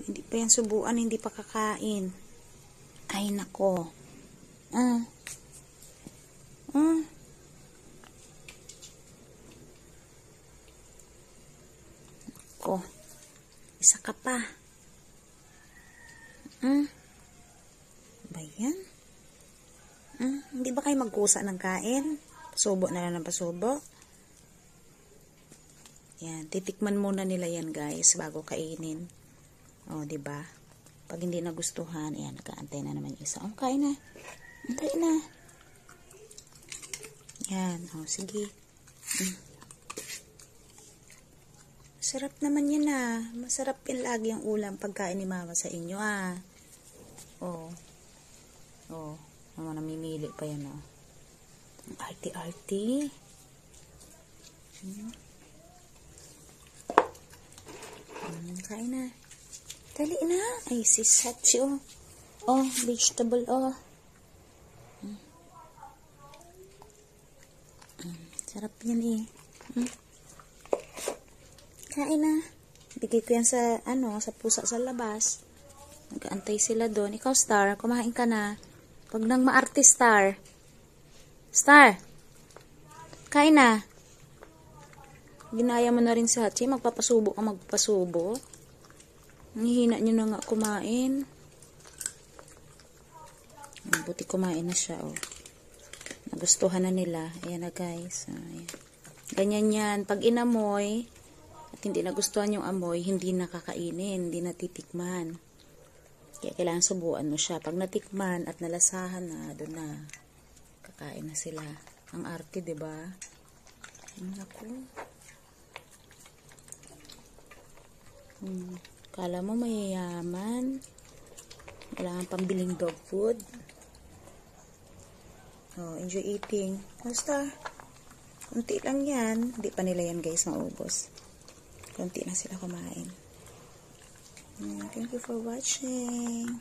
Hindi pa yan subuan, hindi pa kakain. Ay, nako. Nako. Isa ka pa. Ba yan? Hindi ba kayo magkusa ng kain? Pasubo na lang ng pasubo. Yan, titikman muna nila yan guys bago kainin. Oh, di ba? Pag hindi nagustuhan, ayan, nag-aantay na naman yung isa. Oh, kain na. Kain na. Yan, oh, sige. Sarap naman yan Masarap yan lagi ang ulam pagkain ni mama sa inyo Oh. Oh, naman namimili pa yan Ang arty-arty. Kain na. Dali na. Ay, si Sachi Oh, vegetable Sarap yan Kain na. Bigay ko yan sa pusa sa labas. Nag-aantay sila doon. Ikaw, Star, kumain ka na. Pag nang maarte, Star. Star! Kain na. Ginaya mo na rin sa Hachi. Magpapasubo ka, magpapasubo. Nihina nyo na nga kumain. Buti kumain na siya, Nagustuhan na nila. Ayan na, guys. Ayan. Ganyan yan. Pag inamoy, at hindi nagustuhan yung amoy, hindi nakakainin, hindi natitikman. Kaya kailangan subuan mo siya. Pag natikman at nalasahan na, doon na. Kakain na sila. Ang arte, diba? Naku. Kala mo mayayaman. Wala kang pambiling dog food. Oh, enjoy eating. Basta, kunti lang yan. Hindi pa nila yan guys maubos. Kunti na sila kumain. Thank you for watching.